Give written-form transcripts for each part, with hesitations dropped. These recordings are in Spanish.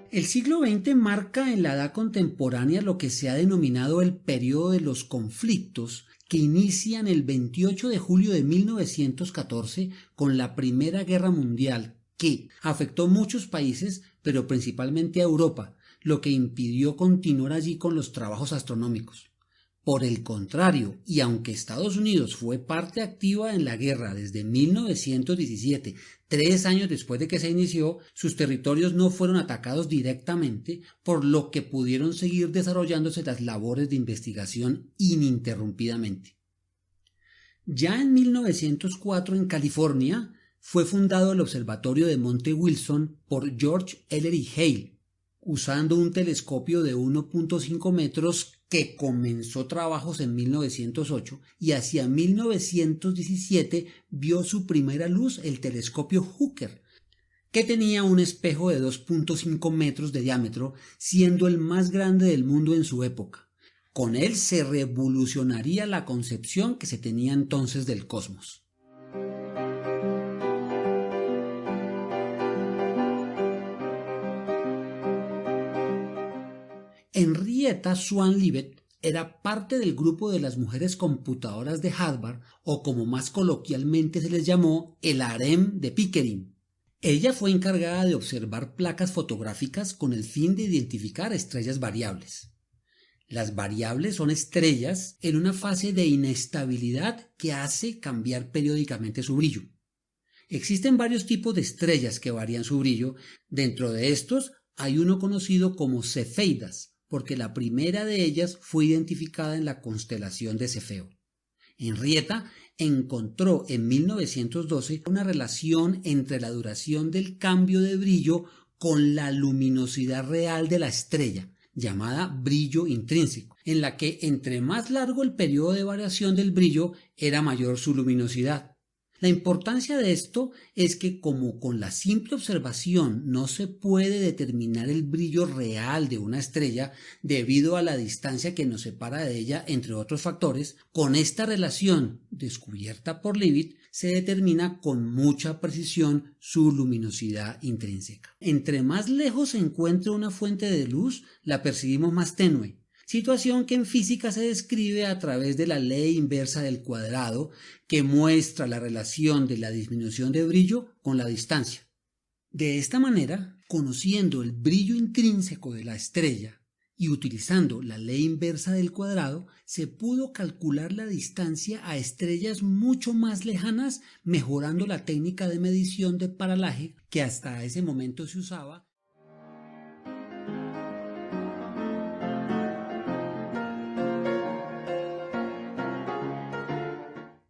El siglo XX marca en la edad contemporánea lo que se ha denominado el periodo de los conflictos, que inician el 28 de julio de 1914 con la Primera Guerra Mundial, que afectó muchos países, pero principalmente a Europa, lo que impidió continuar allí con los trabajos astronómicos. Por el contrario, y aunque Estados Unidos fue parte activa en la guerra desde 1917, 3 años después de que se inició, sus territorios no fueron atacados directamente, por lo que pudieron seguir desarrollándose las labores de investigación ininterrumpidamente. Ya en 1904 en California fue fundado el Observatorio de Monte Wilson por George Ellery Hale, usando un telescopio de 1.5 metros que comenzó trabajos en 1908 y hacia 1917 vio su primera luz el telescopio Hooker, que tenía un espejo de 2.5 metros de diámetro, siendo el más grande del mundo en su época. Con él se revolucionaría la concepción que se tenía entonces del cosmos. Henrietta Swan Leavitt era parte del grupo de las mujeres computadoras de Harvard, o como más coloquialmente se les llamó, el harem de Pickering. Ella fue encargada de observar placas fotográficas con el fin de identificar estrellas variables. Las variables son estrellas en una fase de inestabilidad que hace cambiar periódicamente su brillo. Existen varios tipos de estrellas que varían su brillo. Dentro de estos hay uno conocido como cefeidas, porque la primera de ellas fue identificada en la constelación de Cefeo. Henrietta encontró en 1912 una relación entre la duración del cambio de brillo con la luminosidad real de la estrella, llamada brillo intrínseco, en la que entre más largo el periodo de variación del brillo era mayor su luminosidad. La importancia de esto es que, como con la simple observación no se puede determinar el brillo real de una estrella debido a la distancia que nos separa de ella, entre otros factores, con esta relación descubierta por Leavitt se determina con mucha precisión su luminosidad intrínseca. Entre más lejos se encuentre una fuente de luz, la percibimos más tenue, situación que en física se describe a través de la ley inversa del cuadrado, que muestra la relación de la disminución de brillo con la distancia. De esta manera, conociendo el brillo intrínseco de la estrella y utilizando la ley inversa del cuadrado, se pudo calcular la distancia a estrellas mucho más lejanas, mejorando la técnica de medición de paralaje que hasta ese momento se usaba.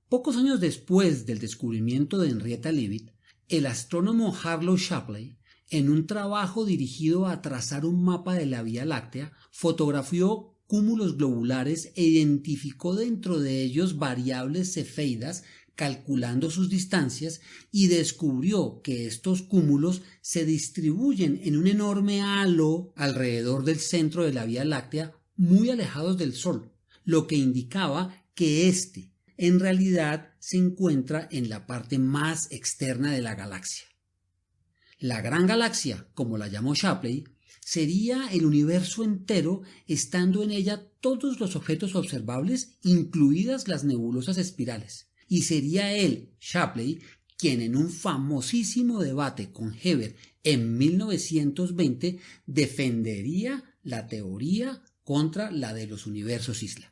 Pocos años después del descubrimiento de Henrietta Leavitt, el astrónomo Harlow Shapley, en un trabajo dirigido a trazar un mapa de la Vía Láctea, fotografió cúmulos globulares e identificó dentro de ellos variables cefeidas calculando sus distancias, y descubrió que estos cúmulos se distribuyen en un enorme halo alrededor del centro de la Vía Láctea, muy alejados del Sol, lo que indicaba que en realidad se encuentra en la parte más externa de la galaxia. La Gran Galaxia, como la llamó Shapley, sería el universo entero, estando en ella todos los objetos observables, incluidas las nebulosas espirales, y sería él, Shapley, quien en un famosísimo debate con Hebert en 1920 defendería la teoría contra la de los universos isla.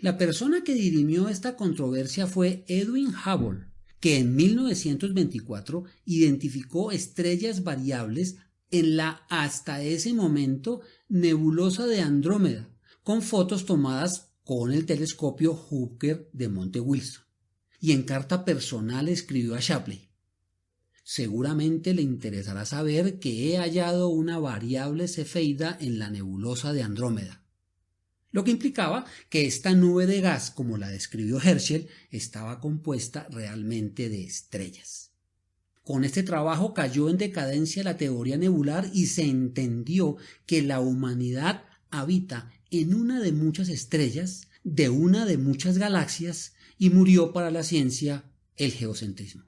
La persona que dirimió esta controversia fue Edwin Hubble, que en 1924 identificó estrellas variables en la hasta ese momento nebulosa de Andrómeda, con fotos tomadas con el telescopio Hooker de Monte Wilson. Y en carta personal escribió a Shapley: seguramente le interesará saber que he hallado una variable cefeida en la nebulosa de Andrómeda. Lo que implicaba que esta nube de gas, como la describió Herschel, estaba compuesta realmente de estrellas. Con este trabajo cayó en decadencia la teoría nebular y se entendió que la humanidad habita en una de muchas estrellas, de una de muchas galaxias, y murió para la ciencia el geocentrismo.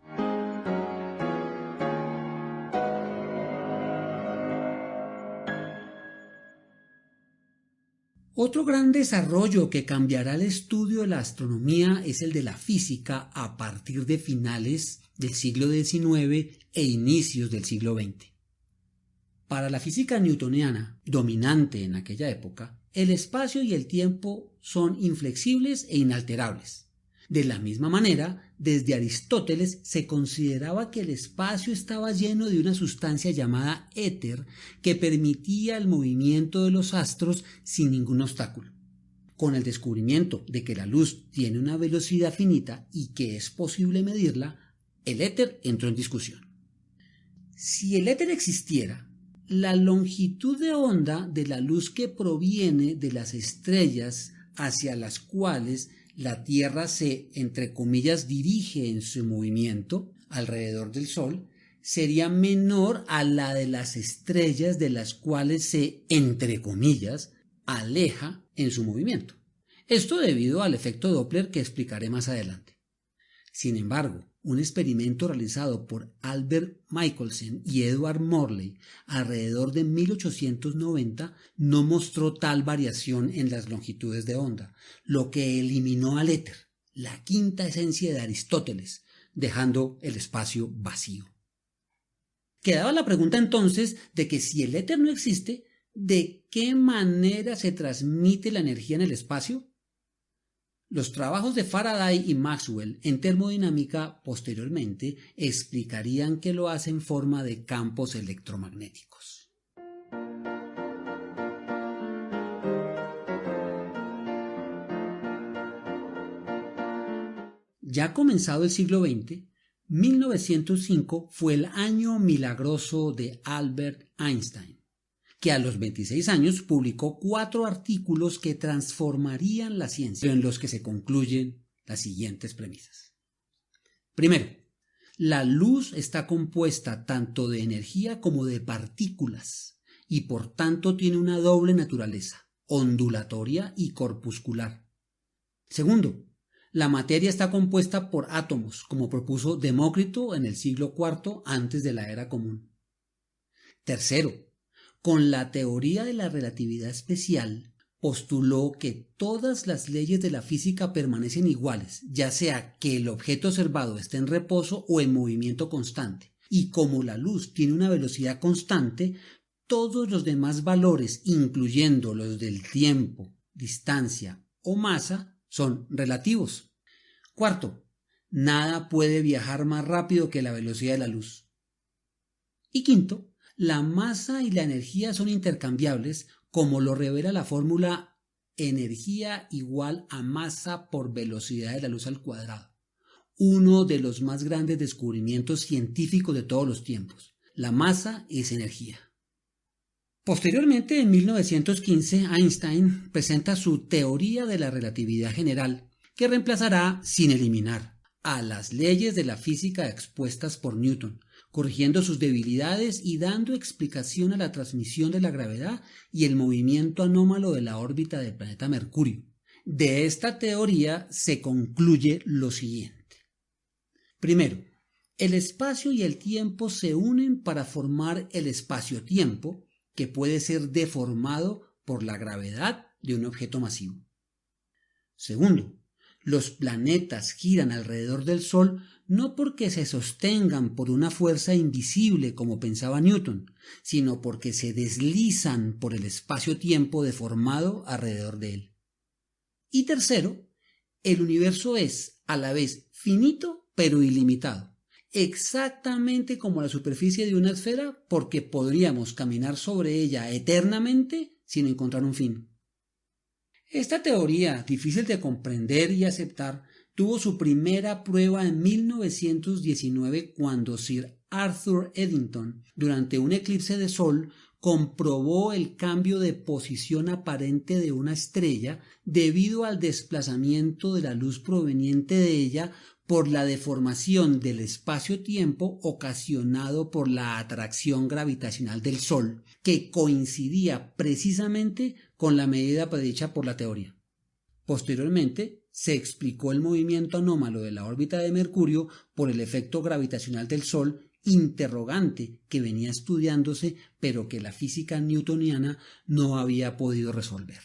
Otro gran desarrollo que cambiará el estudio de la astronomía es el de la física a partir de finales del siglo XIX e inicios del siglo XX. Para la física newtoniana, dominante en aquella época, el espacio y el tiempo son inflexibles e inalterables. De la misma manera, desde Aristóteles se consideraba que el espacio estaba lleno de una sustancia llamada éter que permitía el movimiento de los astros sin ningún obstáculo. Con el descubrimiento de que la luz tiene una velocidad finita y que es posible medirla, el éter entró en discusión. Si el éter existiera, la longitud de onda de la luz que proviene de las estrellas hacia las cuales la Tierra se, entre comillas, dirige en su movimiento alrededor del Sol, sería menor a la de las estrellas de las cuales se, entre comillas, aleja en su movimiento. Esto debido al efecto Doppler que explicaré más adelante. Sin embargo, un experimento realizado por Albert Michelson y Edward Morley alrededor de 1890 no mostró tal variación en las longitudes de onda, lo que eliminó al éter, la quinta esencia de Aristóteles, dejando el espacio vacío. Quedaba la pregunta entonces de que si el éter no existe, ¿de qué manera se transmite la energía en el espacio? Los trabajos de Faraday y Maxwell en termodinámica posteriormente explicarían que lo hace en forma de campos electromagnéticos. Ya comenzado el siglo XX, 1905 fue el año milagroso de Albert Einstein, que a los 26 años publicó 4 artículos que transformarían la ciencia, en los que se concluyen las siguientes premisas. Primero, la luz está compuesta tanto de energía como de partículas y por tanto tiene una doble naturaleza, ondulatoria y corpuscular. Segundo, la materia está compuesta por átomos, como propuso Demócrito en el siglo IV antes de la era común. Tercero, con la teoría de la relatividad especial, postuló que todas las leyes de la física permanecen iguales, ya sea que el objeto observado esté en reposo o en movimiento constante, y como la luz tiene una velocidad constante, todos los demás valores, incluyendo los del tiempo, distancia o masa, son relativos. Cuarto, nada puede viajar más rápido que la velocidad de la luz. Y quinto, la masa y la energía son intercambiables, como lo revela la fórmula energía igual a masa por velocidad de la luz al cuadrado, uno de los más grandes descubrimientos científicos de todos los tiempos. La masa es energía. Posteriormente, en 1915, Einstein presenta su teoría de la relatividad general, que reemplazará, sin eliminar, a las leyes de la física expuestas por Newton, corrigiendo sus debilidades y dando explicación a la transmisión de la gravedad y el movimiento anómalo de la órbita del planeta Mercurio. De esta teoría se concluye lo siguiente. Primero, el espacio y el tiempo se unen para formar el espacio-tiempo, que puede ser deformado por la gravedad de un objeto masivo. Segundo, los planetas giran alrededor del Sol no porque se sostengan por una fuerza invisible como pensaba Newton, sino porque se deslizan por el espacio-tiempo deformado alrededor de él. Y tercero, el universo es a la vez finito pero ilimitado, exactamente como la superficie de una esfera, porque podríamos caminar sobre ella eternamente sin encontrar un fin. Esta teoría, difícil de comprender y aceptar, tuvo su primera prueba en 1919 cuando Sir Arthur Eddington, durante un eclipse de sol, comprobó el cambio de posición aparente de una estrella debido al desplazamiento de la luz proveniente de ella por la deformación del espacio-tiempo ocasionado por la atracción gravitacional del Sol, que coincidía precisamente con la medida predicha por la teoría. Posteriormente, se explicó el movimiento anómalo de la órbita de Mercurio por el efecto gravitacional del Sol, interrogante que venía estudiándose pero que la física newtoniana no había podido resolver.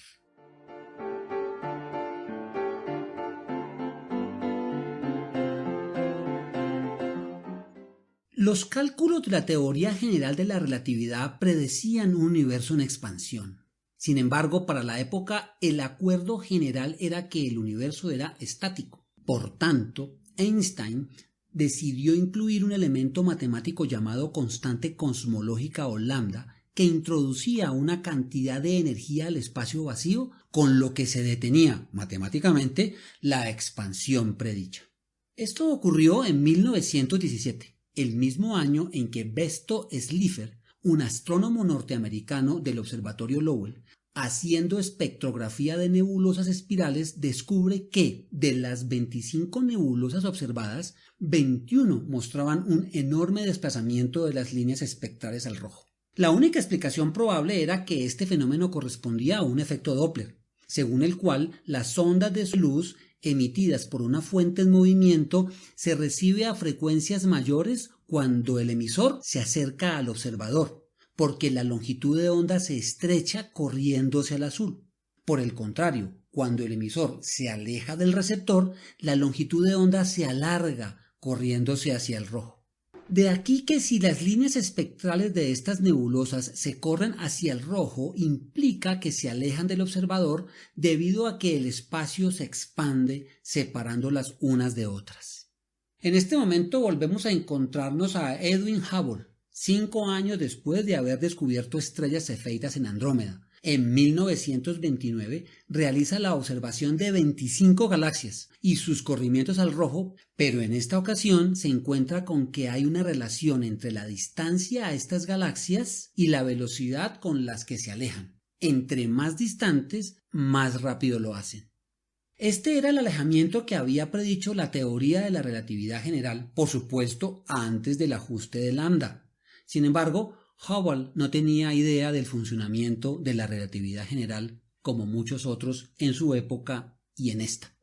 Los cálculos de la teoría general de la relatividad predecían un universo en expansión. Sin embargo, para la época, el acuerdo general era que el universo era estático. Por tanto, Einstein decidió incluir un elemento matemático llamado constante cosmológica o lambda, que introducía una cantidad de energía al espacio vacío, con lo que se detenía matemáticamente la expansión predicha. Esto ocurrió en 1917, el mismo año en que Besto Slipher, un astrónomo norteamericano del Observatorio Lowell, haciendo espectrografía de nebulosas espirales, descubre que de las 25 nebulosas observadas, 21 mostraban un enorme desplazamiento de las líneas espectrales al rojo. La única explicación probable era que este fenómeno correspondía a un efecto Doppler, según el cual las ondas de luz emitidas por una fuente en movimiento se recibe a frecuencias mayores cuando el emisor se acerca al observador, porque la longitud de onda se estrecha corriéndose al azul. Por el contrario, cuando el emisor se aleja del receptor, la longitud de onda se alarga corriéndose hacia el rojo. De aquí que si las líneas espectrales de estas nebulosas se corren hacia el rojo, implica que se alejan del observador debido a que el espacio se expande separándolas unas de otras. En este momento volvemos a encontrarnos a Edwin Hubble, 5 años después de haber descubierto estrellas cefeidas en Andrómeda. En 1929 realiza la observación de 25 galaxias y sus corrimientos al rojo, pero en esta ocasión se encuentra con que hay una relación entre la distancia a estas galaxias y la velocidad con las que se alejan. Entre más distantes, más rápido lo hacen. Este era el alejamiento que había predicho la teoría de la relatividad general, por supuesto antes del ajuste de lambda. Sin embargo, Hubble no tenía idea del funcionamiento de la relatividad general, como muchos otros en su época y en esta.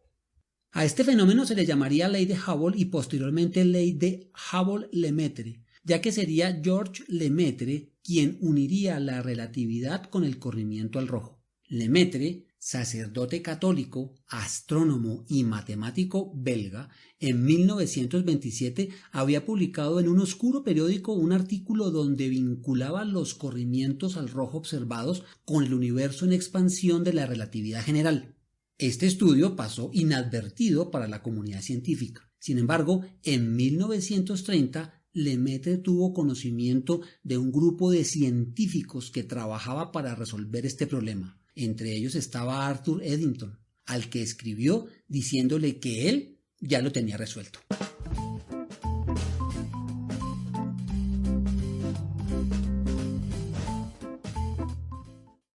A este fenómeno se le llamaría ley de Hubble y posteriormente ley de Hubble-Lemaitre, ya que sería Georges Lemaitre quien uniría la relatividad con el corrimiento al rojo. Lemaitre, sacerdote católico, astrónomo y matemático belga, en 1927 había publicado en un oscuro periódico un artículo donde vinculaba los corrimientos al rojo observados con el universo en expansión de la relatividad general. Este estudio pasó inadvertido para la comunidad científica. Sin embargo, en 1930 Lemaitre tuvo conocimiento de un grupo de científicos que trabajaba para resolver este problema. Entre ellos estaba Arthur Eddington, al que escribió diciéndole que él ya lo tenía resuelto.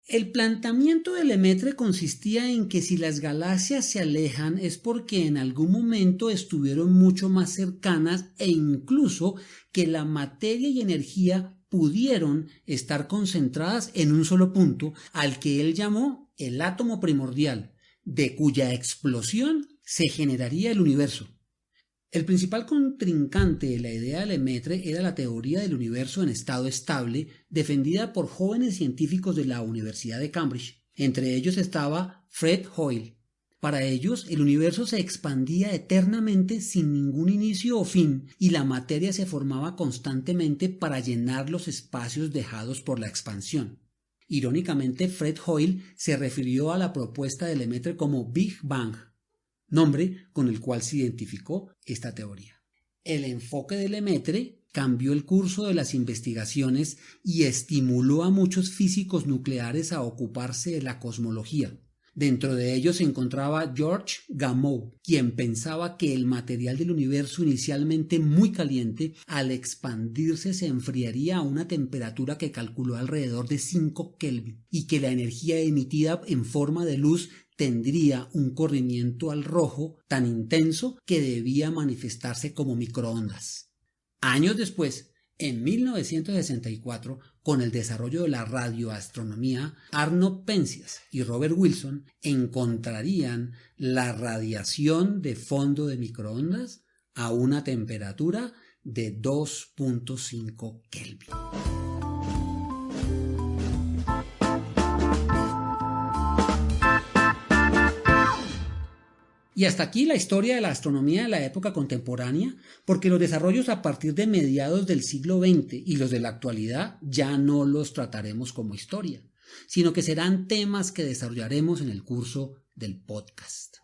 El planteamiento de Lemaitre consistía en que si las galaxias se alejan es porque en algún momento estuvieron mucho más cercanas e incluso que la materia y energía pudieron estar concentradas en un solo punto, al que él llamó el átomo primordial, de cuya explosión se generaría el universo. El principal contrincante de la idea de Lemaitre era la teoría del universo en estado estable, defendida por jóvenes científicos de la Universidad de Cambridge. Entre ellos estaba Fred Hoyle. Para ellos, el universo se expandía eternamente sin ningún inicio o fin, y la materia se formaba constantemente para llenar los espacios dejados por la expansión. Irónicamente, Fred Hoyle se refirió a la propuesta de Lemaitre como Big Bang, nombre con el cual se identificó esta teoría. El enfoque de Lemaitre cambió el curso de las investigaciones y estimuló a muchos físicos nucleares a ocuparse de la cosmología. Dentro de ellos se encontraba Georges Gamow, quien pensaba que el material del universo, inicialmente muy caliente, al expandirse se enfriaría a una temperatura que calculó alrededor de 5 Kelvin y que la energía emitida en forma de luz tendría un corrimiento al rojo tan intenso que debía manifestarse como microondas. Años después, en 1964, con el desarrollo de la radioastronomía, Arno Penzias y Robert Wilson encontrarían la radiación de fondo de microondas a una temperatura de 2.5 Kelvin. Y hasta aquí la historia de la astronomía de la época contemporánea, porque los desarrollos a partir de mediados del siglo XX y los de la actualidad ya no los trataremos como historia, sino que serán temas que desarrollaremos en el curso del podcast.